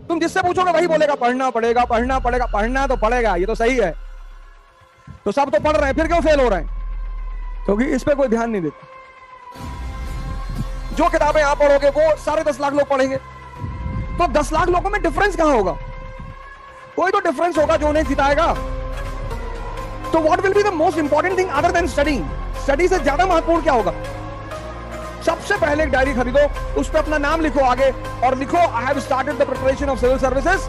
तुम जिससे पूछोगे वही बोलेगा पढ़ना पड़ेगा, पढ़ना पड़ेगा, पढ़ना तो पड़ेगा, ये तो सही है। तो सब तो पढ़ रहे हैं, फिर क्यों फेल हो रहे हैं? क्योंकि इस पे कोई ध्यान नहीं देता। जो किताबें आप पढ़ोगे वो सारे 10 लाख लोग पढ़ेंगे, तो 10 लाख लोगों में डिफरेंस कहां होगा? कोई तो डिफरेंस होगा जो उन्हें जिताएगा। तो what will be the most important thing other than studying? Study से ज्यादा महत्वपूर्ण क्या होगा? सबसे पहले एक डायरी खरीदो, उस पर अपना नाम लिखो आगे और लिखो I have started the preparation of civil services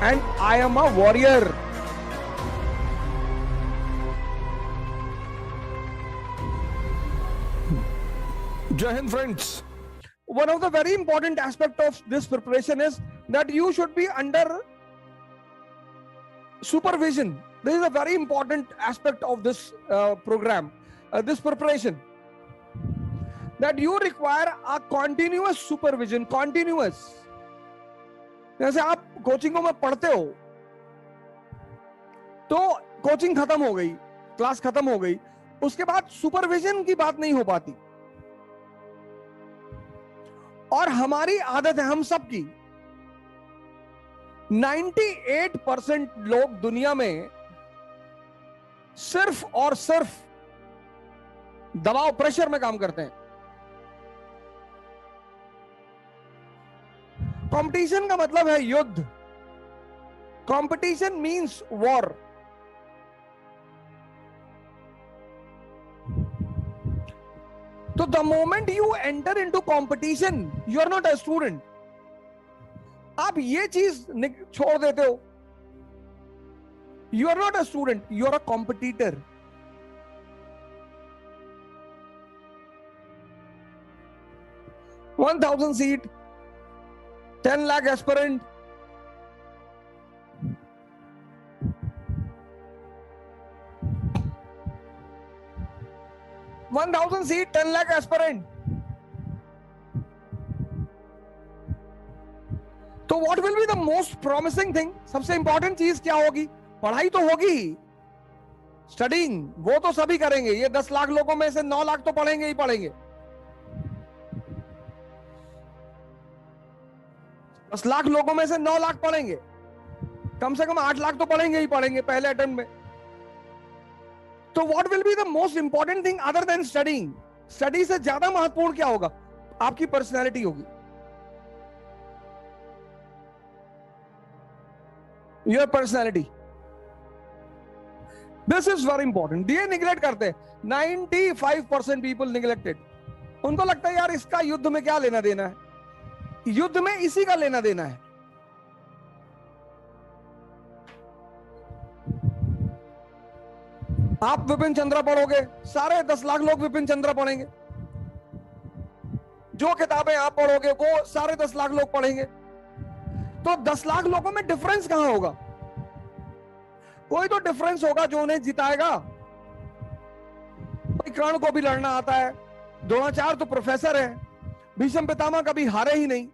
and I am a warrior. Jai Hind, friends. One of the very important aspect of this preparation is that you should be under supervision. This is a very important aspect of this program, this preparation. That you require a continuous supervision, continuous. जैसे आप कोचिंगों में पढ़ते हो, तो coaching खत्म हो गई, class खत्म हो गई, उसके बाद सुपरविजन की बात नहीं हो पाती। और हमारी आदत है, हम सब की, 98% लोग दुनिया में सिर्फ और सिर्फ दबाव, प्रेशर में काम करते हैं। कंपटीशन का मतलब है युद्ध। Competition means war. तो the moment you enter into competition, you are not a student. आप ये चीज छोड़ देते हो, you are not a student, you are a competitor. One 1000 seat, 10 lakh aspirant, one 1000 seat, 10 lakh aspirant. तो what will be the most promising thing? सबसे important चीज क्या होगी? पढ़ाई तो होगी, स्टडिंग वो तो सभी करेंगे। ये 10 लाख लोगों में से 9 लाख तो पढ़ेंगे ही पढ़ेंगे। 10 लाख लोगों में से 9 लाख पढ़ेंगे, कम से कम 8 लाख तो पढ़ेंगे ही पढ़ेंगे पहले अटेम्प्ट में। तो what will be the most important thing other than studying? Study से ज्यादा महत्वपूर्ण क्या होगा? आपकी पर्सनैलिटी होगी, your personality. This is very important. ये निगलेक्ट करते हैं, 95% पीपल निगलेक्टेड। उनको लगता है यार इसका युद्ध में क्या लेना देना है, युद्ध में इसी का लेना देना है। आप विपिन चंद्रा पढ़ोगे, सारे 10 लाख लोग विपिन चंद्रा पढ़ेंगे। जो किताबें आप पढ़ोगे वो सारे 10 लाख लोग पढ़ेंगे। तो 10 लाख लोगों में डिफरेंस कहां होगा? कोई तो डिफरेंस होगा जो उन्हें जिताएगा। भाई कर्ण को भी लड़ना आता है, द्रोणाचार्य तो प्रोफेसर है, भीष्म पितामह कभी हारे ही नहीं।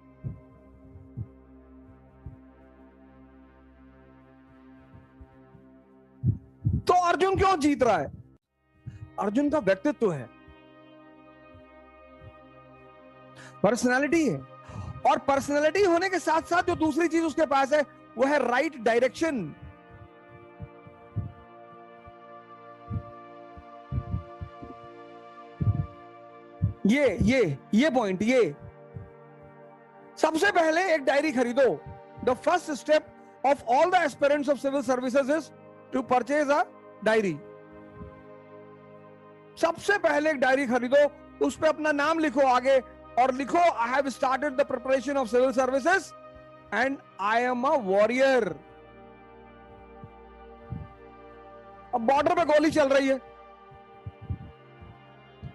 तो अर्जुन क्यों जीत रहा है? अर्जुन का व्यक्तित्व है, पर्सनालिटी है। और पर्सनालिटी होने के साथ साथ जो दूसरी चीज उसके पास है वो है राइट डायरेक्शन। ये पॉइंट, ये सबसे पहले एक डायरी खरीदो। The first step of all the aspirants of civil services is to purchase a diary. सबसे पहले एक डायरी खरीदो, उस पर अपना नाम लिखो आगे और लिखो I have started the preparation of civil services and I am a warrior. अब बॉर्डर पे गोली चल रही है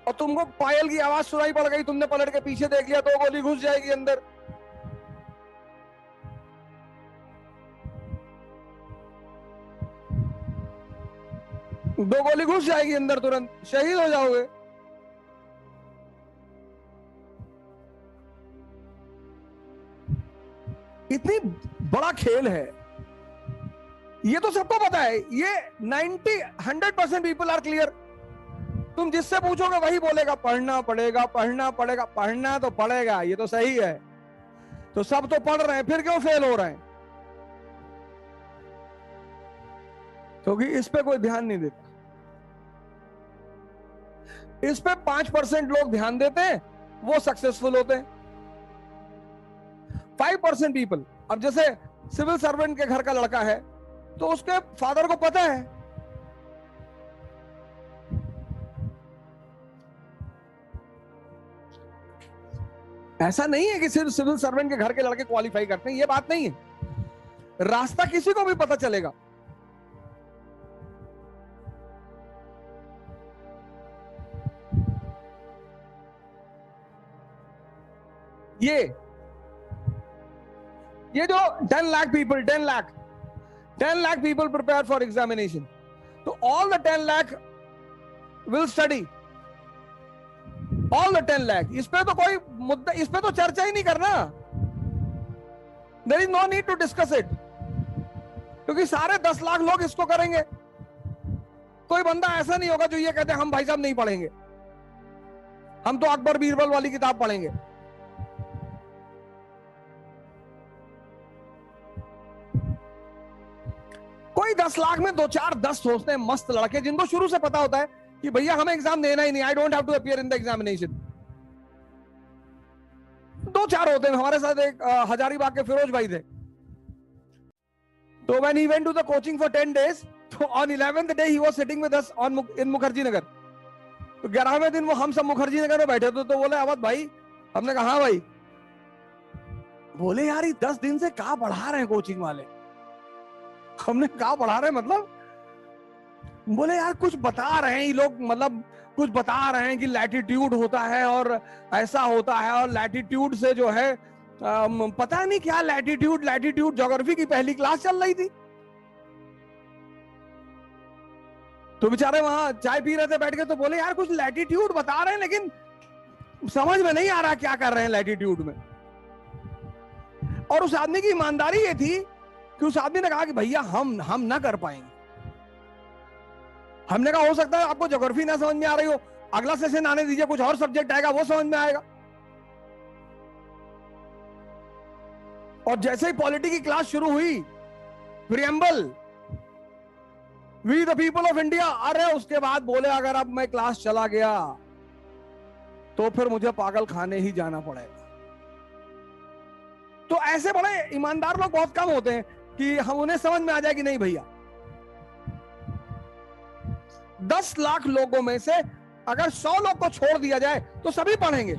और तुमको पायल की आवाज सुनाई पड़ गई, तुमने पलट के पीछे देख लिया तो गोली घुस जाएगी अंदर। दो गोली घुस जाएगी अंदर, तुरंत शहीद हो जाओगे। इतनी बड़ा खेल है, ये तो सबको पता है। ये 100% पीपल आर क्लियर। तुम जिससे पूछोगे वही बोलेगा पढ़ना पड़ेगा, पढ़ना पड़ेगा, पढ़ना तो पड़ेगा, ये तो सही है। तो सब तो पढ़ रहे हैं, फिर क्यों फेल हो रहे हैं? क्योंकि इस पे कोई ध्यान नहीं देता। इस पे 5% लोग ध्यान देते हैं, वो सक्सेसफुल होते हैं। 5% पीपल, अब जैसे सिविल सर्वेंट के घर का लड़का है तो उसके फादर को पता है, ऐसा नहीं है कि सिर्फ सिविल सर्वेंट के घर के लड़के क्वालिफाई करते हैं, ये बात नहीं है। रास्ता किसी को भी पता चलेगा। ये जो 10 lakh people 10 lakh people prepare for examination, तो all the 10 lakh will study, all the 10 lakh. इस पे तो कोई मुद्दा, इस पे तो चर्चा ही नहीं करना। There is no need to discuss it, क्योंकि सारे 10 लाख लोग इसको करेंगे। कोई बंदा ऐसा नहीं होगा जो ये कहते हम भाई साहब नहीं पढ़ेंगे, हम तो अकबर बीरबल वाली किताब पढ़ेंगे। कोई 10 लाख में 2-4-10 सोचते हैं मस्त लड़के, जिनको शुरू से पता होता है कि भैया हमें एग्जाम देना ही नहीं, I don't have to appear in the examination. 2-4 होते हैं। हमारे साथ एक हजारीबाग के फिरोज भाई थे, तो when he went to the coaching for 10 days, तो on 11th day he was sitting with us in Mukherjee Nagar. तो 11वें दिन वो हम सब मुखर्जी नगर में बैठे थे, तो बोले अवध भाई, हमने कहा हाँ भाई। बोले यार ये 10 दिन से क्या पढ़ा रहे हैं कोचिंग वाले। हमने कहा पढ़ा रहे मतलब? बोले यार कुछ बता रहे हैं ये लोग, मतलब कुछ बता रहे हैं कि लैटिट्यूड होता है और ऐसा होता है, और लैटिट्यूड से जो है पता नहीं क्या लैटिट्यूड ज्योग्राफी की पहली क्लास चल रही थी। तो बेचारे वहां चाय पी रहे थे बैठ के, तो बोले यार कुछ लैटिट्यूड बता रहे हैं लेकिन समझ में नहीं आ रहा क्या कर रहे हैं लैटिट्यूड में। और उस आदमी की ईमानदारी ये थी कि उस आदमी ने कहा कि भैया हम ना कर पाएंगे। हमने कहा हो सकता है आपको ज्योग्राफी ना समझ में आ रही हो, अगला सेशन आने दीजिए, कुछ और सब्जेक्ट आएगा वो समझ में आएगा। और जैसे ही पॉलिटी की क्लास शुरू हुई, preamble, we the people of India, अरे उसके बाद बोले अगर अब मैं क्लास चला गया तो फिर मुझे पागल खाने ही जाना पड़ेगा। तो ऐसे बड़े ईमानदार लोग बहुत कम होते हैं कि हम उन्हें समझ में आ जाए कि नहीं भैया। 10 लाख लोगों में से अगर 100 लोग को छोड़ दिया जाए तो सभी पढ़ेंगे,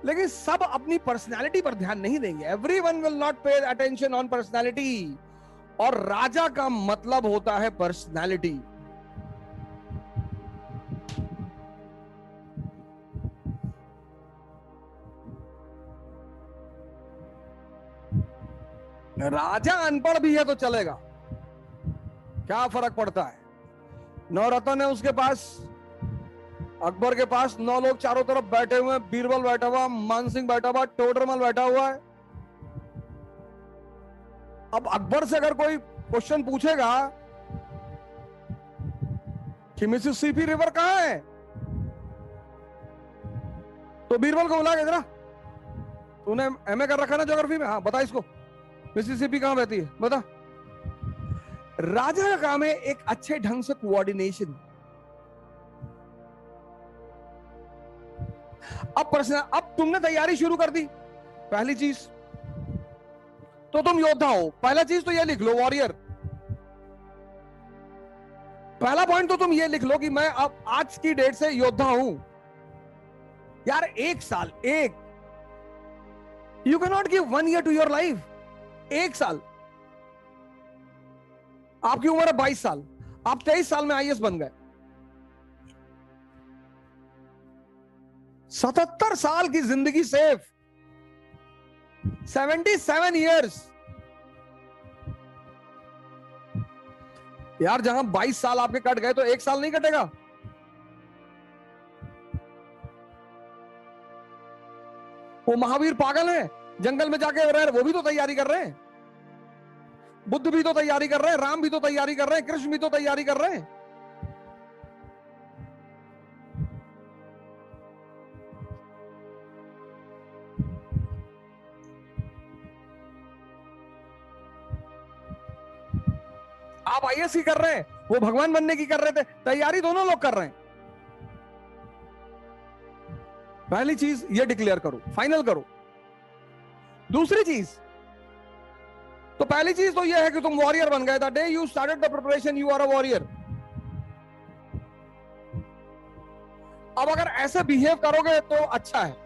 लेकिन सब अपनी पर्सनालिटी पर ध्यान नहीं देंगे। Everyone will not pay attention on personality, और राजा का मतलब होता है पर्सनालिटी। राजा अनपढ़ भी है तो चलेगा, क्या फर्क पड़ता है। नवरत्न है उसके पास, अकबर के पास 9 लोग चारों तरफ बैठे हुए हैं, बीरबल बैठा हुआ, मानसिंह बैठा हुआ, टोडरमल बैठा हुआ है। अब अकबर से अगर कोई क्वेश्चन पूछेगा कि मिसिसिपी रिवर कहां है, तो बीरबल को बुला के जरा, तूने एमए कर रखा ना ज्योग्राफी में, हाँ बता इसको मिसिसिपी कहां बहती है बता। राजा का काम है एक अच्छे ढंग से कोऑर्डिनेशन। अब तुमने तैयारी शुरू कर दी, पहली चीज तो तुम योद्धा हो। पहला चीज तो ये लिख लो, वॉरियर। पहला पॉइंट तो तुम ये लिख लो कि मैं अब आज की डेट से योद्धा हूं। यार 1 साल, you can not give 1 year to your life. 1 साल, आपकी उम्र है 22 साल, आप 23 साल में आईएएस बन गए। 77 साल की जिंदगी सेफ, 77 इयर्स। यार जहां 22 साल आपके कट गए तो 1 साल नहीं कटेगा। वो महावीर पागल है, जंगल में जाके रह, वो भी तो तैयारी कर रहे हैं। बुद्ध भी तो तैयारी कर रहे हैं, राम भी तो तैयारी कर रहे हैं, कृष्ण भी तो तैयारी कर रहे हैं। आप आईएएस की कर रहे हैं, वो भगवान बनने की कर रहे थे, तैयारी दोनों लोग कर रहे हैं। पहली चीज ये डिक्लेयर करो, फाइनल करो। दूसरी चीज, तो पहली चीज तो ये है कि तुम वॉरियर बन गए। The day you started the preparation you are a warrior. अब अगर ऐसे बिहेव करोगे तो अच्छा है।